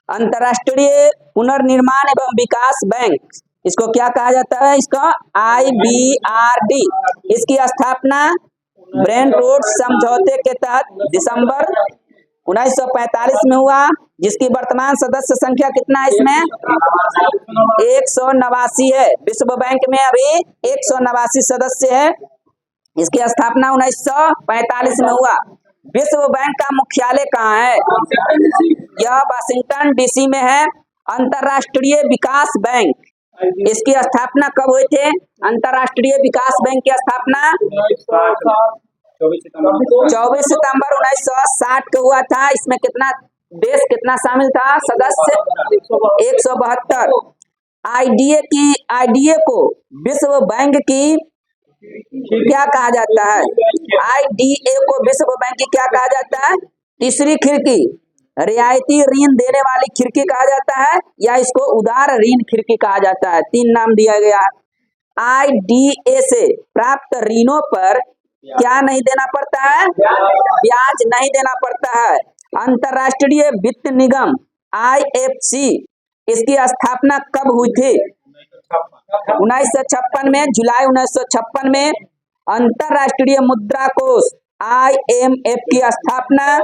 अंतर्राष्ट्रीय पुनर्निर्माण एवं विकास बैंक, इसको क्या कहा जाता है? इसका IBRD। इसकी स्थापना ब्रेटन वुड्स समझौते के तहत दिसंबर 1945 में हुआ, जिसकी वर्तमान सदस्य संख्या कितना है इसमें? 189 है। विश्व बैंक में अभी 189 सदस्य है। इसकी स्थापना 1945 में हुआ। विश्व बैंक का मुख्यालय कहाँ है? यह वाशिंगटन DC में है। अंतर्राष्ट्रीय विकास बैंक, इसकी स्थापना कब हुई थी? अंतर्राष्ट्रीय विकास बैंक की स्थापना 24 सितंबर 1960 को हुआ था। इसमें कितना देश कितना शामिल था? सदस्य 172। IDA को विश्व बैंक की क्या कहा जाता है? IDA को विश्व बैंक की क्या कहा जाता है? तीसरी खिड़की, रियायती ऋण देने वाली खिड़की कहा जाता है, या इसको उदार ऋण खिड़की कहा जाता है। 3 नाम दिया गया है। IDA से प्राप्त ऋणों पर क्या नहीं देना पड़ता है? ब्याज नहीं देना पड़ता है। अंतर्राष्ट्रीय वित्त निगम IFC, इसकी स्थापना कब हुई थी? 1956 में, जुलाई 1956 में। अंतर्राष्ट्रीय मुद्रा कोष IMF की स्थापना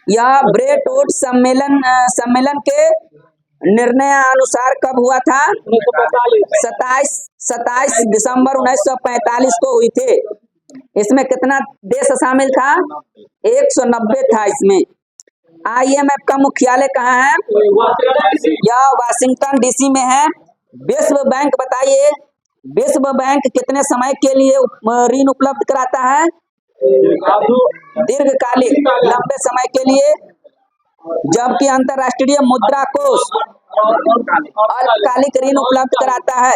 यह ब्रेटन वुड्स सम्मेलन के निर्णयानुसार कब हुआ था? 27 दिसंबर 1945 को हुई थी। इसमें कितना देश शामिल था? 190 था इसमें। IMF का मुख्यालय कहाँ है? यह वाशिंगटन DC में है। विश्व बैंक बताइए, विश्व बैंक कितने समय के लिए ऋण उपलब्ध कराता है? दीर्घकालिक, लंबे समय के लिए। जबकि अंतर्राष्ट्रीय मुद्रा कोष अल्पकालिक ऋण उपलब्ध कराता है।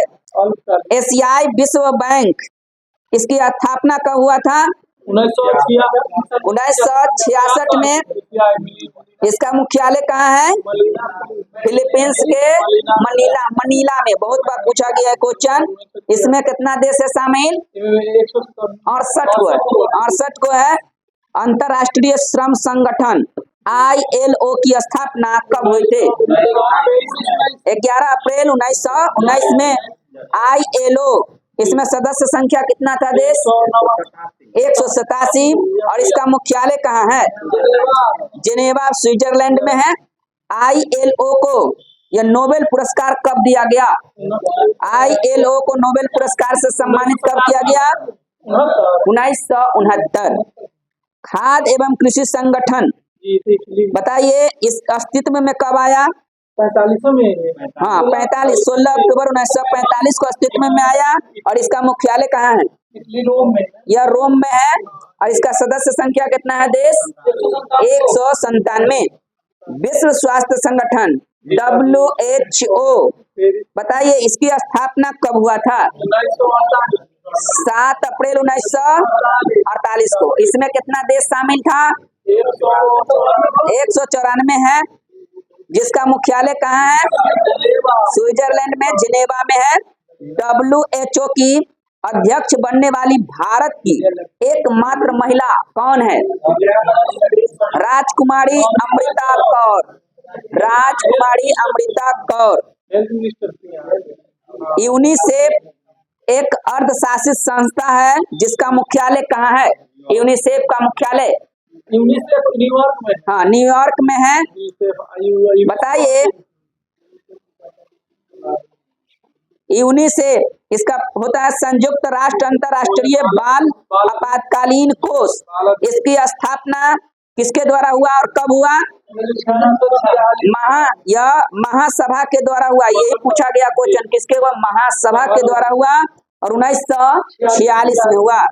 एशियाई विश्व बैंक, इसकी स्थापना कब हुआ था? 1966 में। इसका मुख्यालय कहाँ है? फिलीपींस के मनीला में। बहुत बार पूछा गया है क्वेश्चन। इसमें कितना देश है शामिल? 68 को है। अंतर्राष्ट्रीय श्रम संगठन ILO की स्थापना कब हुई थी? 11 अप्रैल 1919 में। ILO, इसमें सदस्य संख्या कितना था देश? 187। और इसका मुख्यालय कहाँ है? जिनेवा, स्विट्जरलैंड में है। ILO को यह नोबेल पुरस्कार कब दिया गया? ILO को नोबेल पुरस्कार से सम्मानित कब किया गया? 1969। खाद्य एवं कृषि संगठन, बताइए इस अस्तित्व में कब आया? 45 में। हाँ, 16 अक्टूबर 1945 को अस्तित्व में आया। और इसका मुख्यालय कहाँ है? रोम में। यह रोम में है। और इसका सदस्य संख्या कितना है देश? 197। विश्व स्वास्थ्य संगठन WHO, बताइए इसकी स्थापना कब हुआ था? 7 अप्रैल 1948 को। इसमें कितना देश शामिल था? 194 है। जिसका मुख्यालय कहाँ है? स्विट्जरलैंड में, जिनेवा में है। WHO की अध्यक्ष बनने वाली भारत की एकमात्र महिला कौन है? राजकुमारी अमृता कौर। राजकुमारी अमृता कौर। यूनिसेफ एक अर्धशासित संस्था है, जिसका मुख्यालय कहाँ है? यूनिसेफ का मुख्यालय न्यूयॉर्क में। हाँ, न्यूयॉर्क में है। बताइए यूनिसेफ, इसका होता है संयुक्त राष्ट्र अंतर्राष्ट्रीय बाल आपातकालीन कोष। इसकी स्थापना किसके द्वारा हुआ और कब हुआ? महासभा के द्वारा हुआ। यही पूछा गया क्वेश्चन, किसके हुआ? महासभा के द्वारा हुआ और 1946 में हुआ।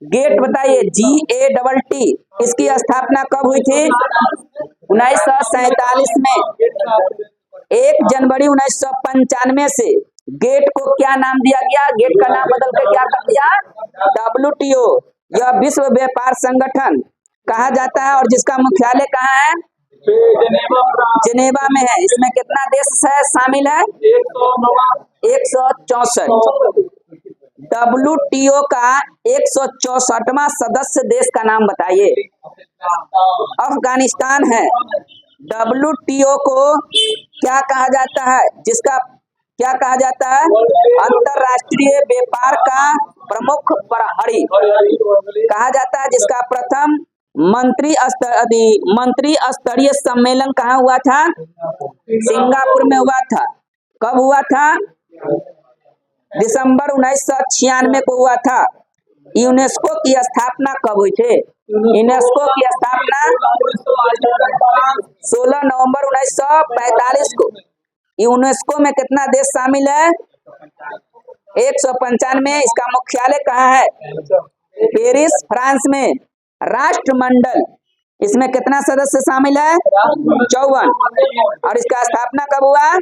गेट बताइए, GATT, इसकी स्थापना कब हुई थी? 1947 में। 1 जनवरी 1995 से गेट को क्या नाम दिया गया? गेट का नाम बदल कर क्या कर दिया? WTO। यह विश्व व्यापार संगठन कहा जाता है और जिसका मुख्यालय कहाँ है? जिनेवा में है। इसमें कितना देश है शामिल है? 164। WTO का 164वां सदस्य देश का नाम बताइए। अफगानिस्तान है। WTO को क्या कहा जाता है? जिसका क्या कहा जाता है? अंतरराष्ट्रीय व्यापार का प्रमुख प्रहरी कहा जाता है, जिसका प्रथम मंत्री स्तरीय सम्मेलन कहाँ हुआ था? सिंगापुर में हुआ था। कब हुआ था? दिसंबर 1996 को हुआ था। यूनेस्को की स्थापना कब हुई थी? यूनेस्को की स्थापना 16 नवंबर 1945 को। यूनेस्को में कितना देश शामिल है? 195। इसका मुख्यालय कहाँ है? पेरिस, फ्रांस में। राष्ट्रमंडल, इसमें कितना सदस्य शामिल है? 54। और इसका स्थापना कब हुआ?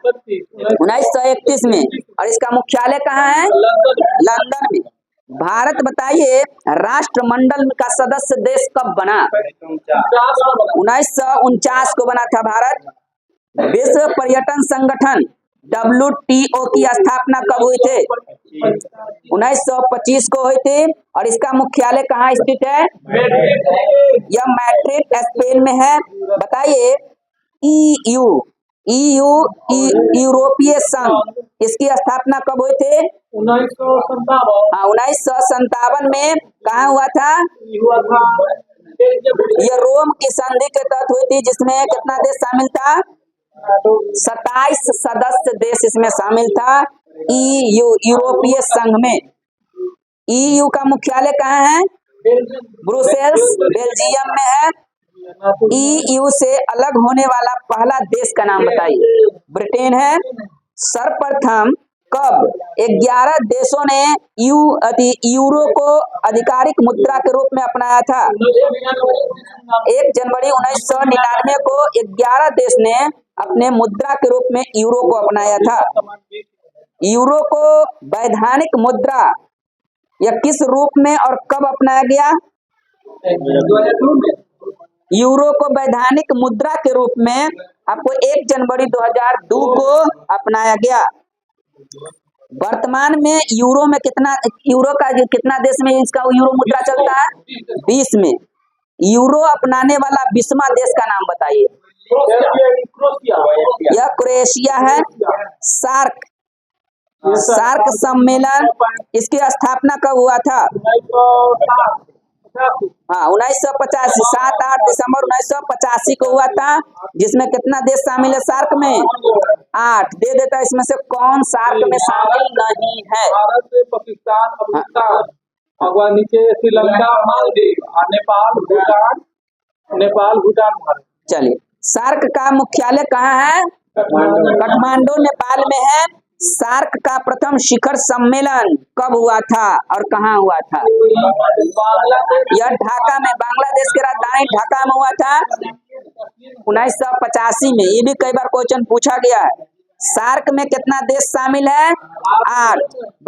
1931 में। और इसका मुख्यालय कहाँ है? लंदन में। भारत बताइए राष्ट्रमंडल का सदस्य देश कब बना? 1949 को बना था भारत। विश्व पर्यटन संगठन WTO की स्थापना कब हुई थी? 1925 को हुई थी। और इसका मुख्यालय कहाँ स्थित है? यह मैड्रिड, स्पेन में है। बताइए EU यूरोपीय संघ, इसकी स्थापना कब हुई थी? 1957 में। कहाँ हुआ था? यह रोम की संधि के तहत हुई थी, जिसमें कितना देश शामिल था? 27 सदस्य देश इसमें शामिल था। EU यूरोपीय संघ में। EU का मुख्यालय कहाँ है? ब्रुसेल्स, बेल्जियम में है। EU से अलग होने वाला पहला देश का नाम बताइए। ब्रिटेन है। सर्वप्रथम कब 11 देशों ने यूरो को आधिकारिक मुद्रा के रूप में अपनाया था? 1 जनवरी 1999 को 11 देश ने अपने मुद्रा के रूप में यूरो को अपनाया था। यूरो को वैधानिक मुद्रा यह किस रूप में और कब अपनाया गया? यूरो को वैधानिक मुद्रा के रूप में आपको 1 जनवरी 2002 को अपनाया गया। वर्तमान में यूरो में कितना देश में इसका यूरो मुद्रा चलता है? 20 में। यूरो अपनाने वाला 20वां देश का नाम बताइए। यह क्रोएशिया है। सार्क सम्मेलन, इसकी स्थापना कब हुआ था? 1985। 7-8 दिसंबर 1985 को हुआ था। जिसमें कितना देश शामिल है सार्क में? 8। दे देता है इसमें से कौन सार्क में शामिल नहीं है? भारत, पाकिस्तान, अफगानिस्तान, और नीचे श्रीलंका, मालदीव, नेपाल, भूटान, भारत। चलिए, सार्क का मुख्यालय कहाँ है? काठमांडू, नेपाल में है। सार्क का प्रथम शिखर सम्मेलन कब हुआ था और कहाँ हुआ था? यह ढाका में, बांग्लादेश की राजधानी ढाका में हुआ था 1985 में। ये भी कई बार क्वेश्चन पूछा गया है। सार्क में कितना देश शामिल है? 8।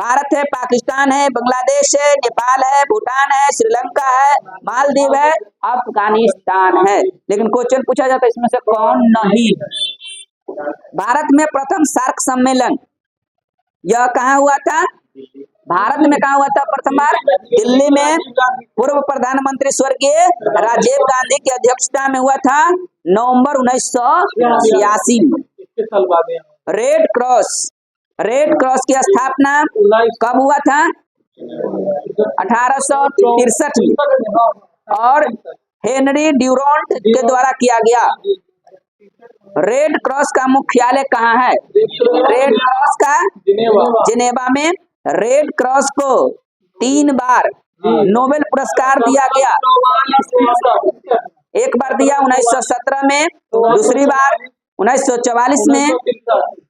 भारत है, पाकिस्तान है, बांग्लादेश है, नेपाल है, भूटान है, श्रीलंका है, मालदीव है, अफगानिस्तान है। लेकिन क्वेश्चन पूछा जाता है इसमें से कौन नहीं? भारत में प्रथम सार्क सम्मेलन यह कहाँ हुआ था? भारत में कहाँ हुआ था प्रथम बार? दिल्ली में। पूर्व प्रधानमंत्री स्वर्गीय राजीव गांधी की अध्यक्षता में हुआ था नवंबर 1986 में। रेड क्रॉस की स्थापना कब हुआ था? 1863 में और हेनरी ड्यूरांट के द्वारा किया गया। रेड क्रॉस का मुख्यालय कहाँ है? रेड क्रॉस का जिनेवा में। रेड क्रॉस को 3 बार नोबेल पुरस्कार दिया गया। एक बार दिया 1917 में, दूसरी बार 1944 में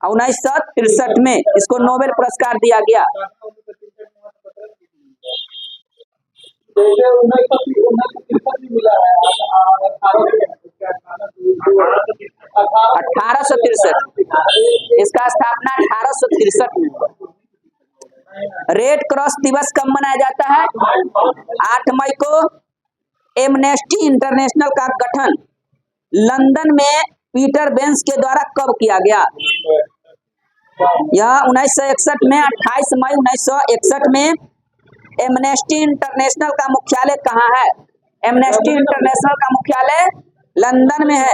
और 1963 में इसको नोबेल पुरस्कार दिया गया। 1863 इसका स्थापना 1863 में। रेड क्रॉस दिवस कब मनाया जाता है? 8 मई को। एमनेस्टी इंटरनेशनल का गठन लंदन में पीटर बेंस के द्वारा कब किया गया? यह 1961 में। 28 मई 1961 में। एमनेस्टी इंटरनेशनल का मुख्यालय कहाँ है? एमनेस्टी इंटरनेशनल का मुख्यालय लंदन में है।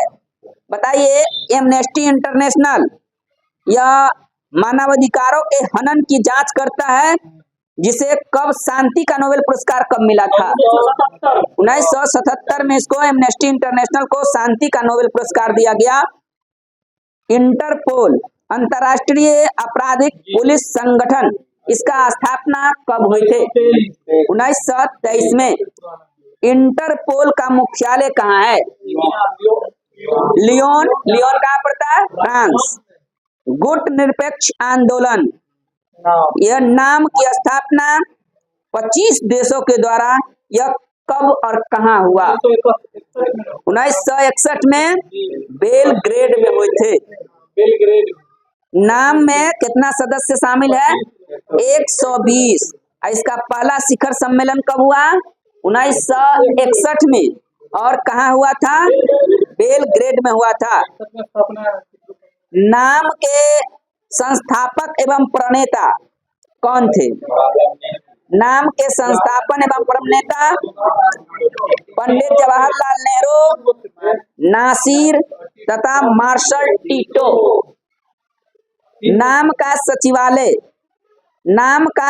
बताइए, एमनेस्टी इंटरनेशनल यह मानवाधिकारों के हनन की जांच करता है, जिसे कब शांति का नोबेल पुरस्कार कब मिला था? 1977 में इसको एमनेस्टी इंटरनेशनल को शांति का नोबेल पुरस्कार दिया गया। इंटरपोल अंतर्राष्ट्रीय आपराधिक पुलिस संगठन, इसका स्थापना कब हुई थी? 1923 में। इंटरपोल का मुख्यालय कहाँ है? लियोन। लियोन कहाँ पड़ता है? फ्रांस। गुट निरपेक्ष आंदोलन, यह नाम की स्थापना 25 देशों के द्वारा यह कब और कहाँ हुआ? 1961 में बेलग्रेड में हुए थे। नाम में कितना सदस्य शामिल है? 120। इसका पहला शिखर सम्मेलन कब हुआ? 1961 में। और कहाँ हुआ था? बेलग्रेड में हुआ था। नाम के संस्थापक एवं प्रणेता कौन थे? नाम के संस्थापन एवं प्रणेता पंडित जवाहरलाल नेहरू, नासिर तथा मार्शल टीटो। नाम का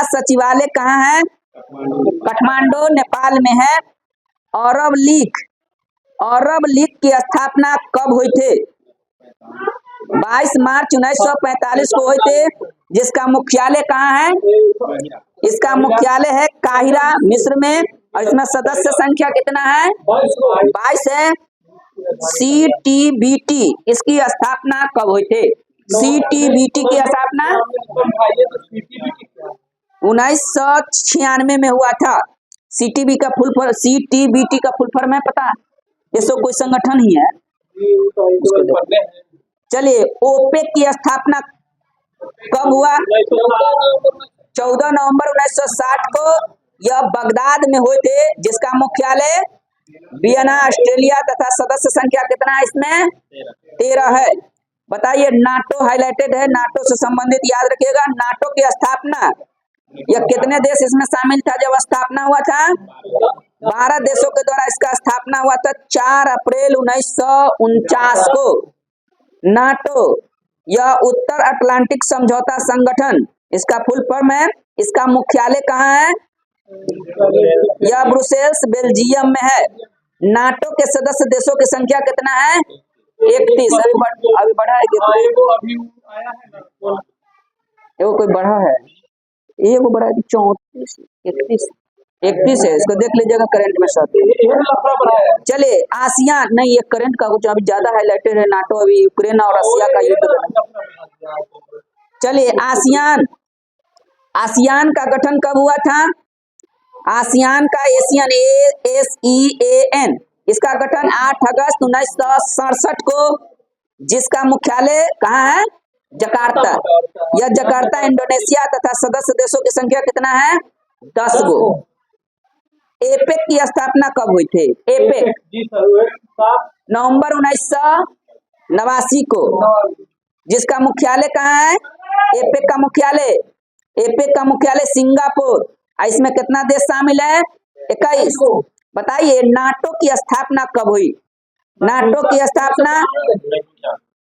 सचिवालय कहाँ है? काठमांडू, नेपाल में है। अरब लीग की स्थापना कब हुई थी? 22 मार्च 1945 को हुए थे। जिसका मुख्यालय कहाँ है? इसका मुख्यालय है काहिरा, मिस्र में। और इसमें सदस्य संख्या कितना है? 22 है। CTBT, इसकी स्थापना कब हुई थी? CTBT की स्थापना 1996 में हुआ था। CTBT का फुल फॉर्म है पता? ये सब कोई संगठन ही है। चलिए, ओपेक की स्थापना कब हुआ? 14 नवंबर 1960 को यह बगदाद में हुए थे। जिसका मुख्यालय वियना, ऑस्ट्रेलिया तथा सदस्य संख्या कितना है इसमें? 13 है। बताइए, नाटो हाईलाइटेड है, नाटो से संबंधित याद रखिएगा। नाटो की स्थापना यह कितने देश इसमें शामिल था जब स्थापना हुआ था? 12 देशों के द्वारा इसका स्थापना हुआ था 4 अप्रैल 1949 को। नाटो यह उत्तर अटलांटिक समझौता संगठन, इसका फुल फॉर्म है। इसका मुख्यालय कहाँ है? यह ब्रुसेल्स, बेल्जियम में है। नाटो के सदस्य देशों की संख्या कितना है? 31। अभी बढ़ा है कितना? वो कोई बढ़ा है, ये वो बढ़ा है 34, 31 है। इसको देख लीजिएगा करंट में सब। चलिए, आसियान नहीं, ये करंट का कुछ अभी ज्यादा हाईलाइटेड है। नाटो अभी यूक्रेन और रशिया का युद्ध। चलिए, आसियान का गठन कब हुआ था? आसियान का ASEAN, इसका गठन 8 अगस्त 1967 को। जिसका मुख्यालय कहाँ है? जकार्ता। यह जकार्ता इंडोनेशिया तथा सदस्य देशों की संख्या कितना है? 10 गो। एपेक की स्थापना कब हुई थी? एपेक नवंबर 1989 को। जिसका मुख्यालय कहाँ है? एपेक का मुख्यालय सिंगापुर। इसमें कितना देश शामिल है? 21। बताइए, नाटो की स्थापना कब हुई? नाटो की स्थापना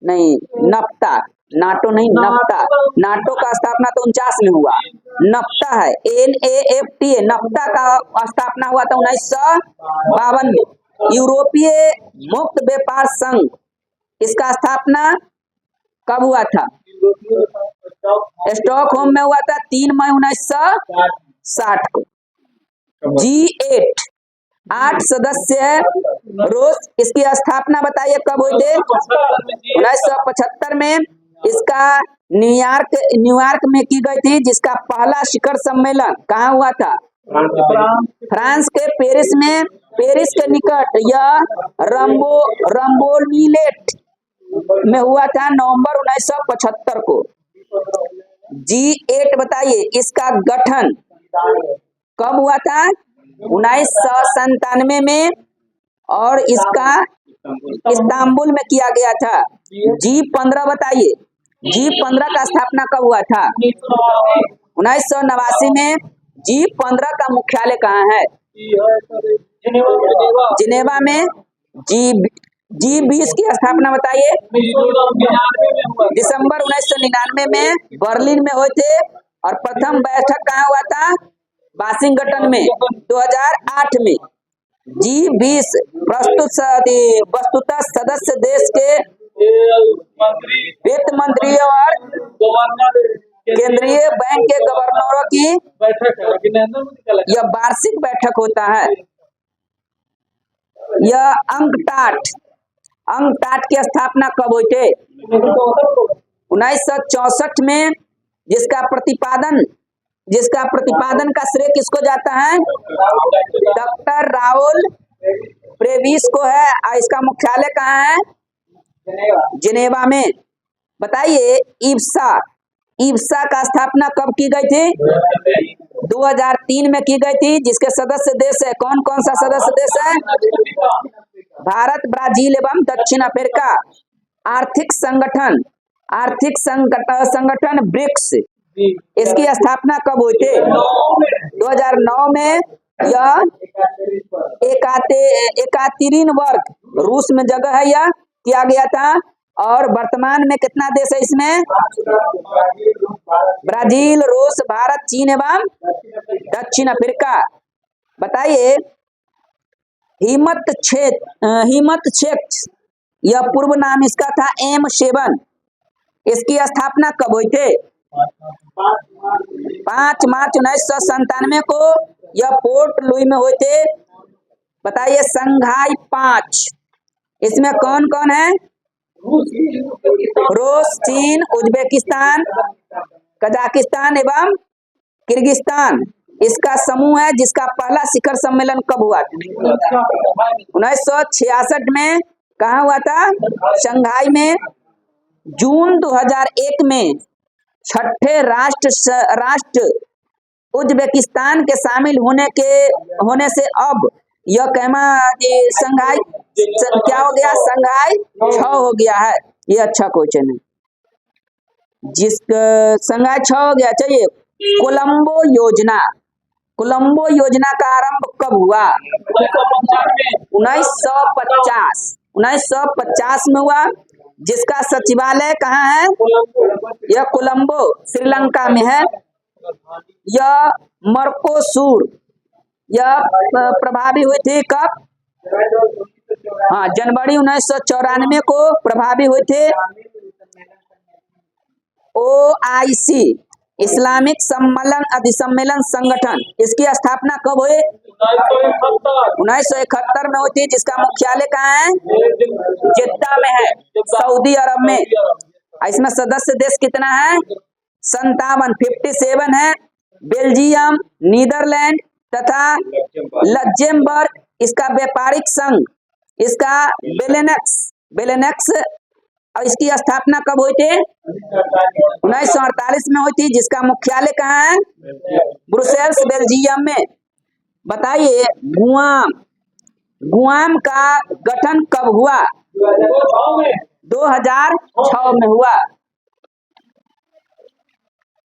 नहीं, नफ्ता। नाटो नहीं, नफ्ता। नाटो का स्थापना तो 49 में हुआ। नफ्ता है, NAFTA, नफ्ता का स्थापना हुआ था 1952 में। यूरोपीय मुक्त व्यापार संघ, इसका स्थापना कब हुआ था? स्टॉकहोम में हुआ था 3 मई 1960 को। G8 8 सदस्य है। रूस, इसकी स्थापना बताइए कब हुई थी? 1975 में। इसका न्यूयॉर्क में की गई थी। जिसका पहला शिखर सम्मेलन कहाँ हुआ था? फ्रांस के पेरिस में। पेरिस के निकट यह रंबोनीलेट में हुआ था नवंबर 1975 को। G8 बताइए, इसका गठन कब हुआ था? 1997 में। और इसका इस्तांबुल में किया गया था। G15 बताइए, G15 का स्थापना कब हुआ था? 1989 में। G15 का मुख्यालय कहाँ है? जिनेवा में। G20 की स्थापना बताइए। 1999 में हुआ। दिसंबर 1999 में बर्लिन में हुए थे और प्रथम बैठक कहाँ हुआ था? वाशिंगटन में 2008 में। G20 वस्तुतः सदस्य देश के मंत्री, वित्त मंत्री और गवर्नर, केंद्रीय बैंक के गवर्नरों की बैठक है कि नरेंद्र मोदी का लगा। यह वार्षिक बैठक होता है। यह अंकटाट की स्थापना कब हुई थे? 1964 में, जिसका प्रतिपादन का श्रेय किसको जाता है? डॉक्टर राउल ब्रेविस को है। और इसका मुख्यालय कहाँ है? जिनेवा में। बताइए ईब्सा का स्थापना कब की गई थी? 2003 में की गई थी। जिसके सदस्य देश है, कौन कौन सा सदस्य देश है? भारत, ब्राजील एवं दक्षिण अफ्रीका। आर्थिक संगठन ब्रिक्स, इसकी स्थापना कब हुई थी? 2009 में। यह एकातिरीन वर्ग रूस में जगह है, यह किया गया था। और वर्तमान में कितना देश है इसमें? ब्राजील, रूस, भारत, चीन एवं दक्षिण अफ्रीका। बताइए हिम्मत क्षेत्र, यह पूर्व नाम इसका था M7। इसकी स्थापना कब हुई थी? 5 मार्च 1997 को यह पोर्ट लुई में हुए थे। बताइए संघाई 5, इसमें कौन कौन है? रूस, चीन, उज्बेकिस्तान, कजाकिस्तान एवं किर्गिस्तान इसका समूह है। जिसका पहला शिखर सम्मेलन कब हुआ? 1966 में। कहाँ हुआ था? शंघाई में। जून 2001 में छठे राष्ट्र उज्बेकिस्तान के शामिल होने से अब यह संघाई क्या हो गया? संघाई 6 हो गया है। ये अच्छा क्वेश्चन है। संघाई 6 हो गया। चाहिए कोलंबो योजना का आरंभ कब हुआ? 1950 में हुआ। जिसका सचिवालय कहाँ है? यह कोलंबो श्रीलंका में है। यह मर्कोसूर, यह प्रभावी हुई थी कब? हाँ, जनवरी 1994 को प्रभावी हुए थे। OIC इस्लामिक अधिसम्मेलन संगठन, इसकी स्थापना कब हुई? 1971 में हुई थी। जिसका मुख्यालय कहाँ है? जिद्दा में है, सऊदी अरब में। इसमें सदस्य देश कितना है? 57 है। बेल्जियम, नीदरलैंड तथा लक्जेमबर्ग। इसका व्यापारिक संघ, इसका बेलेनेक्स। और इसकी स्थापना कब हुई थी? 1948 में हुई थी। जिसका मुख्यालय कहाँ है? ब्रुसेल्स, बेल्जियम में। बताइए गुआम का गठन कब हुआ? 2006 में हुआ।